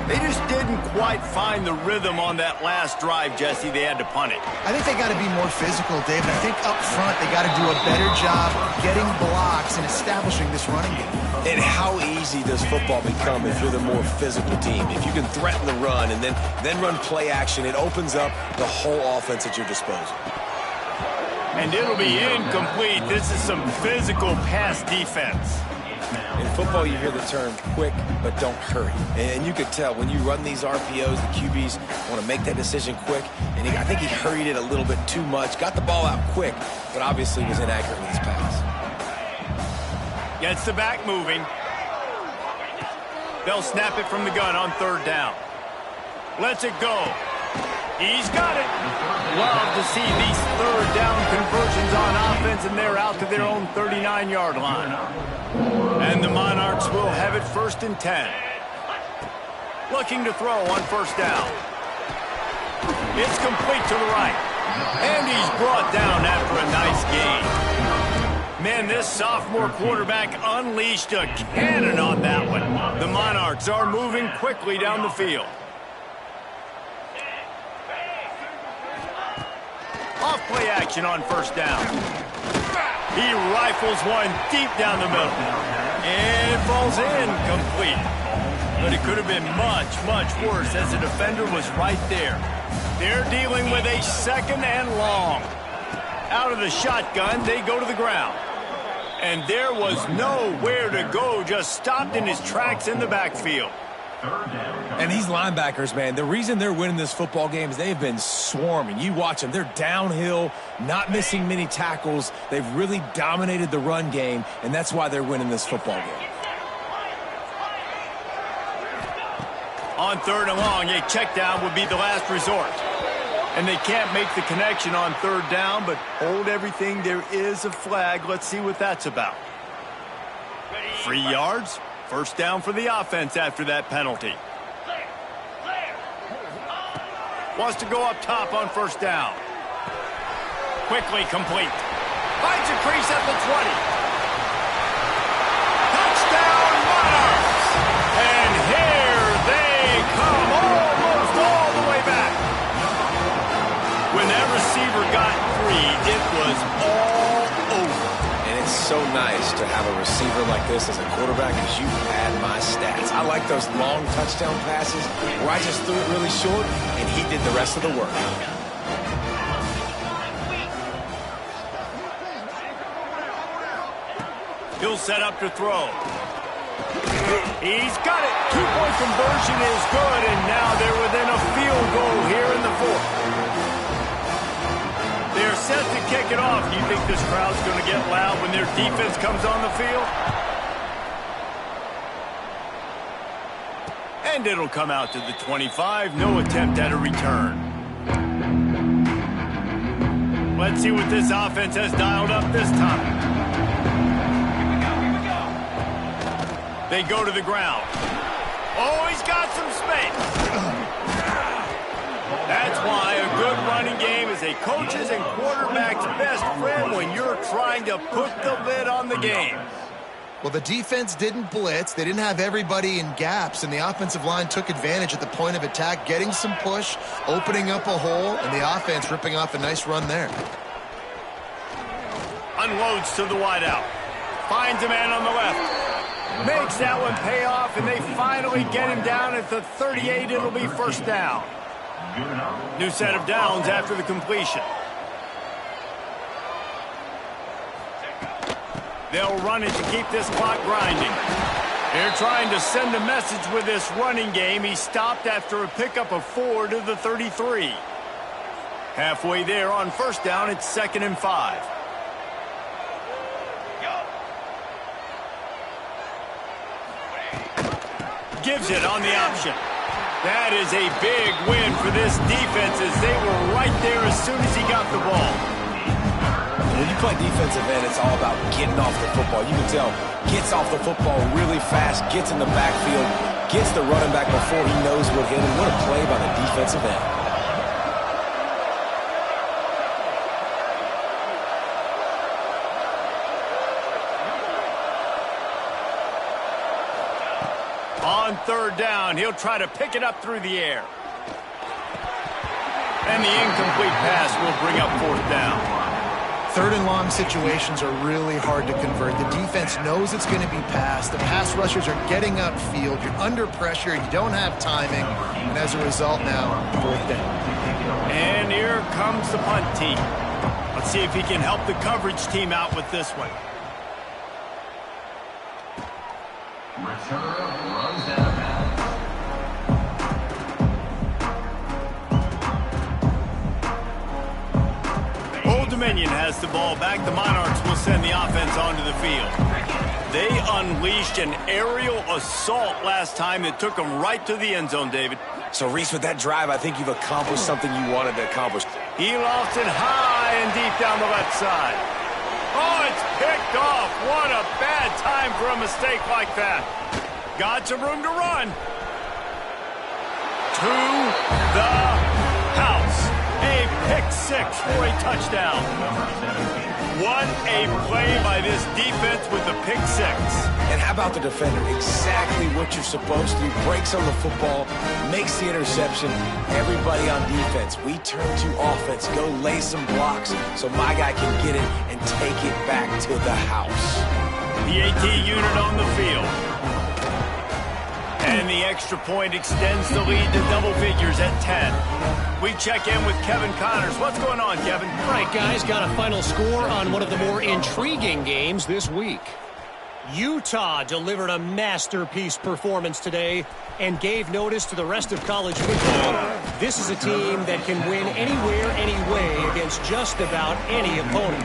Speaker 1: They just didn't quite find the rhythm on that last drive, Jesse. They had to punt it.
Speaker 3: I think they got to be more physical, David. I think up front they got to do a better job getting blocks and establishing this running game.
Speaker 2: And how easy does football become if you're the more physical team? If you can threaten the run and then run play action, it opens up the whole offense at your disposal.
Speaker 1: And it'll be incomplete. This is some physical pass defense.
Speaker 2: In football, you hear the term quick, but don't hurry. And you could tell when you run these RPOs, the QBs want to make that decision quick. And I think he hurried it a little bit too much. Got the ball out quick, but obviously was inaccurate with his pass.
Speaker 1: Gets the back moving. They'll snap it from the gun on 3rd down. Lets it go. He's got it. Love to see these 3rd down conversions on offense, and they're out to their own 39-yard line. And the Monarchs will have it 1st and 10. Looking to throw on 1st down. It's complete to the right. And he's brought down after a nice gain. Man, this sophomore quarterback unleashed a cannon on that one. The Monarchs are moving quickly down the field. Off play action on 1st down. He rifles one deep down the middle. And it falls incomplete. But it could have been much, much worse as the defender was right there. They're dealing with a 2nd and long. Out of the shotgun, they go to the ground. And there was nowhere to go, just stopped in his tracks in the backfield.
Speaker 2: And these linebackers, man, the reason they're winning this football game is they've been swarming. You watch them. They're downhill, not missing many tackles. They've really dominated the run game, and that's why they're winning this football game.
Speaker 1: On 3rd and long, a check down would be the last resort. And they can't make the connection on third down, but hold everything. There is a flag. Let's see what that's about. 3 yards. First down for the offense after that penalty. Wants to go up top on first down. Quickly complete. Finds a crease at the 20. Touchdown Monarchs! And here they come, almost all the way back. When that receiver got free, it was all over.
Speaker 2: And it's so nice to have a receiver like this as a quarterback because you had my stats. I like those long touchdown passes where I just threw it really short and he did the rest of the work.
Speaker 1: He'll set up to throw. He's got it. 2-point conversion is good, and now they're within a field goal here in the fourth. They're set to kick it off. Do you think this crowd's going to get loud when their defense comes on the field? And it'll come out to the 25. No attempt at a return. Let's see what this offense has dialed up this time. They go to the ground. Oh, he's got some space. That's why a good running game is a coach's and quarterback's best friend when you're trying to put the lid on the game.
Speaker 3: Well, the defense didn't blitz. They didn't have everybody in gaps, and the offensive line took advantage at the point of attack, getting some push, opening up a hole, and the offense ripping off a nice run there.
Speaker 1: Unloads to the wideout. Finds a man on the left. Makes that one pay off, and they finally get him down at the 38. It'll be first down. New set of downs after the completion. They'll run it to keep this clock grinding. They're trying to send a message with this running game. He stopped after a pickup of 4 to the 33. Halfway there on first down, it's 2nd and 5. Gives it on the option. That is a big win for this defense as they were right there as soon as he got the ball.
Speaker 2: When you play defensive end, it's all about getting off the football. You can tell, gets off the football really fast, gets in the backfield, gets the running back before he knows what hit him. What a play by the defensive end.
Speaker 1: On third down, he'll try to pick it up through the air. And the incomplete pass will bring up fourth down.
Speaker 3: Third and long situations are really hard to convert. The defense knows it's going to be passed. The pass rushers are getting upfield. You're under pressure. You don't have timing. And as a result now, fourth down.
Speaker 1: And here comes the punt team. Let's see if he can help the coverage team out with this one. Old Dominion has the ball back. The Monarchs will send the offense onto the field. They unleashed an aerial assault last time that took them right to the end zone, David.
Speaker 2: So, Reese, with that drive, I think you've accomplished something you wanted to accomplish.
Speaker 1: He lost it high and deep down the left side. Oh, it's picked off. What a bad time for a mistake like that. Got some room to run. To the house. A pick six for a touchdown. What a play by this defense with the pick six.
Speaker 2: And how about the defender? Exactly what you're supposed to do. Breaks on the football, makes the interception. Everybody on defense, we turn to offense. Go lay some blocks so my guy can get it and take it back to the house.
Speaker 1: The AT unit on the field. And the extra point extends the lead to double figures at 10. We check in with Kevin Connors. What's going on, Kevin?
Speaker 4: All right, guys, got a final score on one of the more intriguing games this week. Utah delivered a masterpiece performance today and gave notice to the rest of college football. This is a team that can win anywhere, anyway against just about any opponent.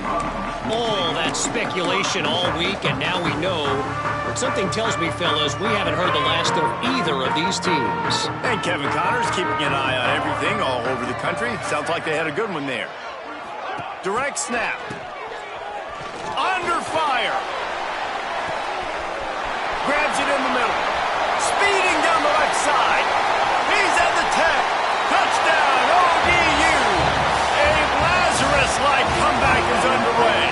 Speaker 4: All that speculation all week, and now we know. But something tells me, fellas, we haven't heard the last of either of these teams.
Speaker 1: And Kevin Connors keeping an eye on everything all over the country. Sounds like they had a good one there. Direct snap. Under fire. Grabs it in the middle. Speeding down the left side. He's at the 10. Touchdown, ODU. A Lazarus-like comeback is underway.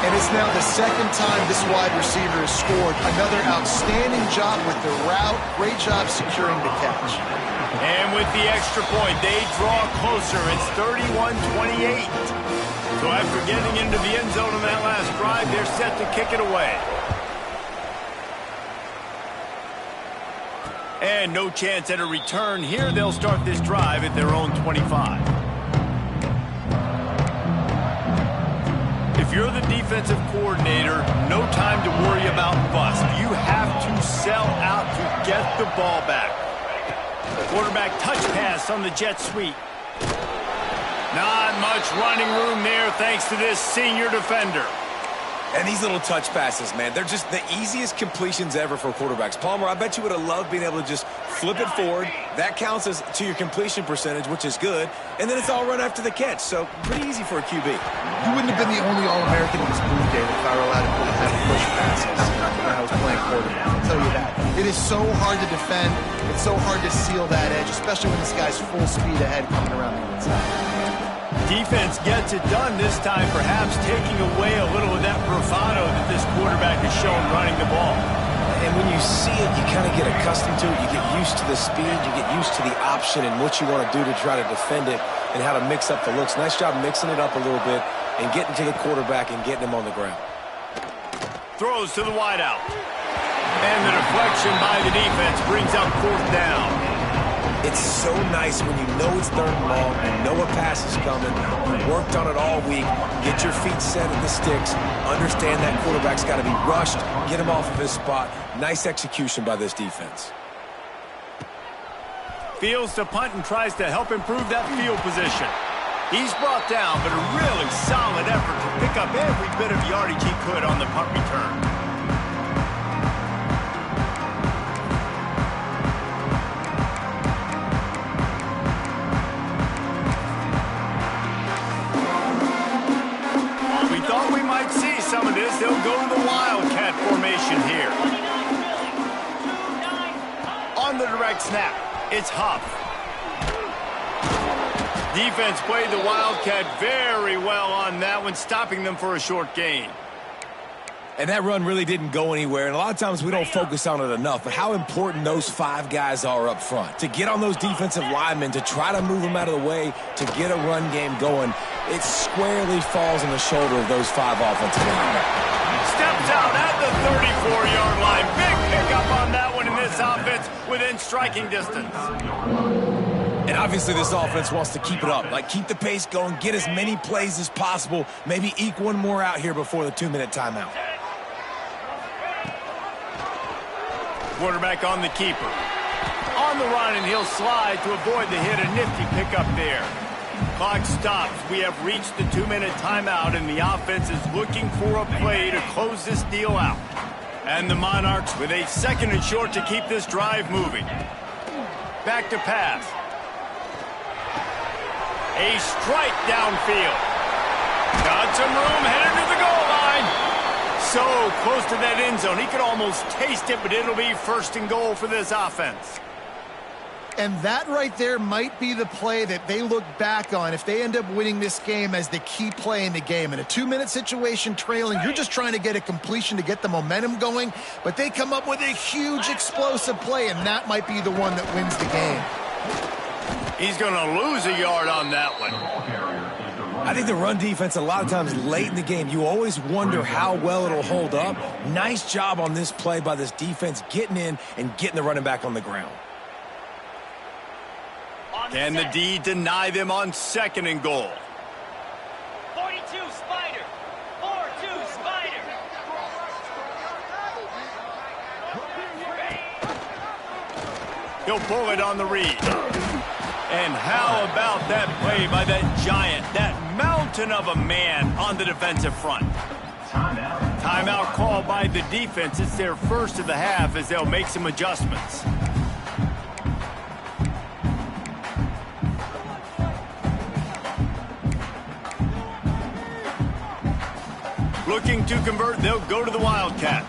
Speaker 3: And it's now the second time this wide receiver has scored. Another outstanding job with the route. Great job securing the catch.
Speaker 1: And with the extra point, they draw closer. It's 31-28. So after getting into the end zone on that last drive, they're set to kick it away. And no chance at a return here. They'll start this drive at their own 25. If you're the defensive coordinator, no time to worry about bust. You have to sell out to get the ball back. Quarterback touch pass on the jet sweep. Not much running room there thanks to this senior defender.
Speaker 2: And these little touch passes, man, they're just the easiest completions ever for quarterbacks. Palmer, I bet you would have loved being able to just flip it forward. That counts as to your completion percentage, which is good. And then it's all run after the catch, so pretty easy for a QB.
Speaker 3: You wouldn't have been the only All-American in this booth, David, if I were allowed to have push passes when I was playing quarterback. I'll tell you that. It is so hard to defend. It's so hard to seal that edge, especially when this guy's full speed ahead coming around the inside.
Speaker 1: Defense gets it done this time, perhaps taking away a little of that bravado that this quarterback has shown running the ball.
Speaker 2: And when you see it, you kind of get accustomed to it. You get used to the speed. You get used to the option and what you want to do to try to defend it and how to mix up the looks. Nice job mixing it up a little bit and getting to the quarterback and getting him on the ground.
Speaker 1: Throws to the wideout. And the deflection by the defense brings up fourth down.
Speaker 2: It's so nice when you know it's third and long, you know a pass is coming, you worked on it all week, get your feet set at the sticks, understand that quarterback's got to be rushed, get him off of his spot. Nice execution by this defense.
Speaker 1: Fields to punt and tries to help improve that field position. He's brought down, but a really solid effort to pick up every bit of yardage he could on the punt return. Some of this, they'll go to the Wildcat formation here. On the direct snap, it's Huff. Defense played the Wildcat very well on that one, stopping them for a short gain.
Speaker 2: And that run really didn't go anywhere, and a lot of times we don't focus on it enough, but how important those five guys are up front. To get on those defensive linemen, to try to move them out of the way, to get a run game going, it squarely falls on the shoulder of those five offensive linemen.
Speaker 1: Steps out at the 34-yard line. Big pickup on that one in this offense within striking distance.
Speaker 2: And obviously this offense wants to keep it up, like keep the pace going, get as many plays as possible, maybe eke one more out here before the 2-minute timeout.
Speaker 1: Quarterback on the keeper. On the run, and he'll slide to avoid the hit. A nifty pickup there. Clock stops. We have reached the 2-minute timeout, and the offense is looking for a play to close this deal out. And the Monarchs with a second and short to keep this drive moving. Back to pass. A strike downfield. Got some room, headed to the goal line. So close to that end zone. He could almost taste it, but it'll be first and goal for this offense.
Speaker 3: And that right there might be the play that they look back on if they end up winning this game as the key play in the game. In a 2-minute situation trailing, you're just trying to get a completion to get the momentum going, but they come up with a huge explosive play, and that might be the one that wins the game.
Speaker 1: He's going to lose a yard on that one.
Speaker 2: I think the run defense, a lot of times late in the game, you always wonder how well it'll hold up. Nice job on this play by this defense, getting in and getting the running back on the ground.
Speaker 1: Can the D deny them on second and goal?
Speaker 5: 42 Spider. 4-2 Spider.
Speaker 1: He'll pull it on the read. And how about that play by that giant, that mountain of a man on the defensive front? Timeout called by the defense. It's their first of the half as they'll make some adjustments. Looking to convert, they'll go to the Wildcat.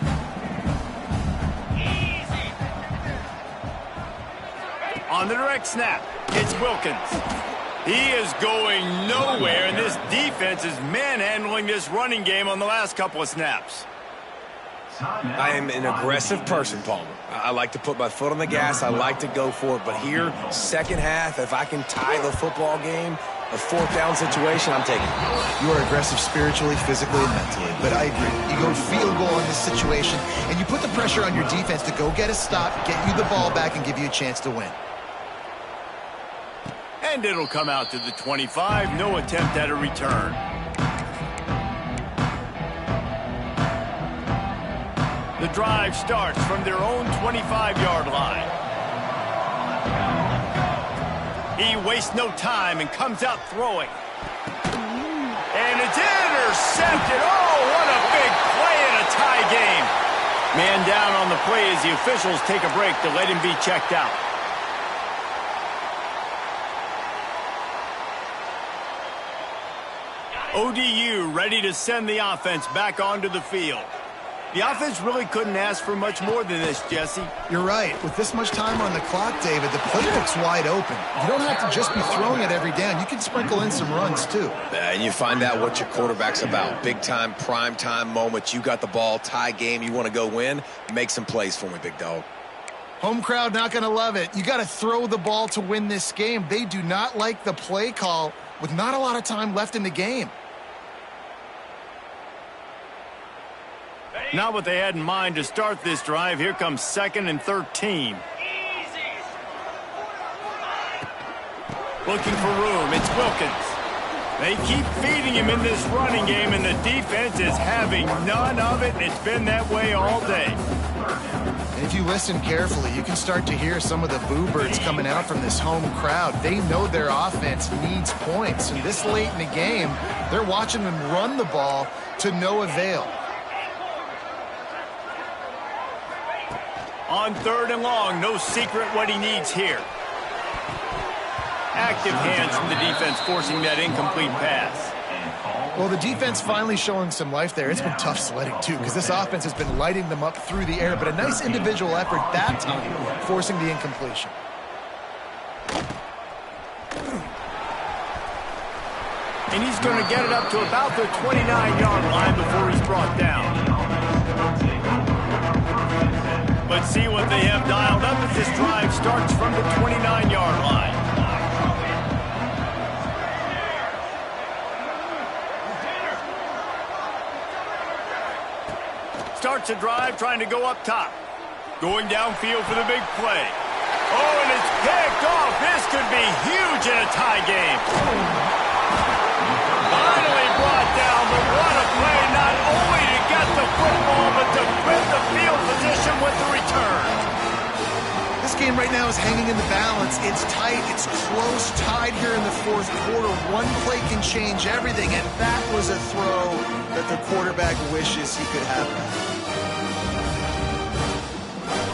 Speaker 1: On the direct snap, it's Wilkins. He is going nowhere, and this defense is manhandling this running game on the last couple of snaps.
Speaker 2: I am an aggressive person, Palmer. I like to put my foot on the gas. I like to go for it. But here, second half, if I can tie the football game, a fourth down situation, I'm taking it.
Speaker 3: You are aggressive spiritually, physically, and mentally. But I agree. You go field goal in this situation, and you put the pressure on your defense to go get a stop, get you the ball back, and give you a chance to win.
Speaker 1: And it'll come out to the 25. No attempt at a return. The drive starts from their own 25-yard line. He wastes no time and comes out throwing. And it's intercepted. Oh, what a big play in a tie game. Man down on the play as the officials take a break to let him be checked out. ODU ready to send the offense back onto the field. The offense really couldn't ask for much more than this, Jesse.
Speaker 3: You're right. With this much time on the clock, David, the playbook's wide open. You don't have to just be throwing it every down. You can sprinkle in some runs, too.
Speaker 2: And you find out what your quarterback's about. Big-time, prime-time moment. You got the ball, tie game, you want to go win. Make some plays for me, big dog.
Speaker 3: Home crowd not going to love it. You got to throw the ball to win this game. They do not like the play call with not a lot of time left in the game.
Speaker 1: Not what they had in mind to start this drive. Here comes 2nd and 13. Looking for room. It's Wilkins. They keep feeding him in this running game, and the defense is having none of it, and it's been that way all day.
Speaker 3: And if you listen carefully, you can start to hear some of the boo birds coming out from this home crowd. They know their offense needs points, and this late in the game, they're watching them run the ball to no avail.
Speaker 1: On 3rd and long, no secret what he needs here. Active hands from the defense forcing that incomplete pass.
Speaker 3: Well, the defense finally showing some life there. It's been tough sledding, too, because this offense has been lighting them up through the air, but a nice individual effort that time, forcing the incompletion.
Speaker 1: And he's going to get it up to about the 29-yard line before he's brought down. Let's see what they have dialed up as this drive starts from the 29-yard line. Starts a drive trying to go up top. Going downfield for the big play. Oh, and it's picked off. This could be huge in a tie game. Finally brought down, but what a play, not only to get the football, but to win the field position with the return.
Speaker 3: This game right now is hanging in the balance. It's tight, it's close, tied here in the 4th quarter. One play can change everything, and that was a throw that the quarterback wishes he could have.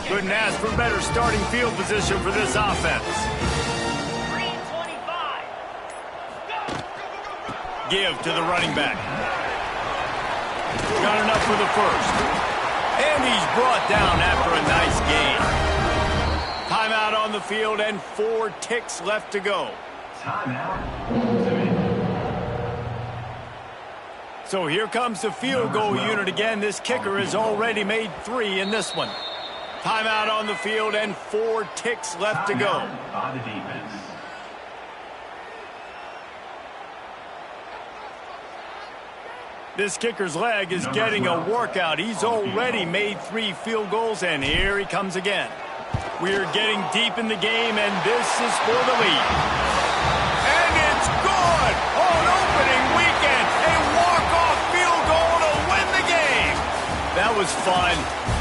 Speaker 1: Couldn't ask for better starting field position for this offense. Give to the running back. Got enough for the first. And he's brought down after a nice gain. Timeout on the field and 4 ticks left to go. So here comes the field goal unit again. This kicker has already made 3 in this one. Timeout on the field and 4 ticks left to go. This kicker's leg is getting a workout. He's already made 3 field goals, and here he comes again. We're getting deep in the game, and this is for the lead. And it's good on opening weekend. A walk-off field goal to win the game. That was fun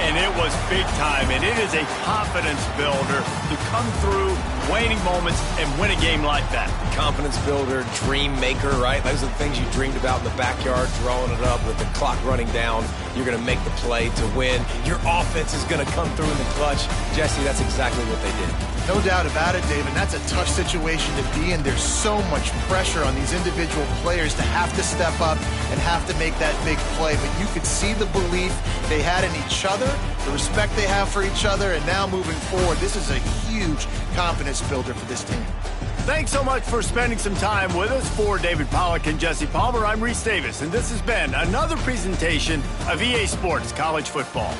Speaker 1: And it was big time, and it is a confidence builder to come through waning moments and win a game like that.
Speaker 2: Confidence builder, dream maker, right? Those are the things you dreamed about in the backyard, throwing it up with the clock running down. You're going to make the play to win. Your offense is going to come through in the clutch. Jesse, that's exactly what they did.
Speaker 3: No doubt about it, David. That's a tough situation to be in. There's so much pressure on these individual players to have to step up and have to make that big play. But you could see the belief they had in each other, the respect they have for each other, and now moving forward, this is a huge confidence builder for this team.
Speaker 1: Thanks so much for spending some time with us. For David Pollack and Jesse Palmer, I'm Reese Davis, and this has been another presentation of EA Sports College Football.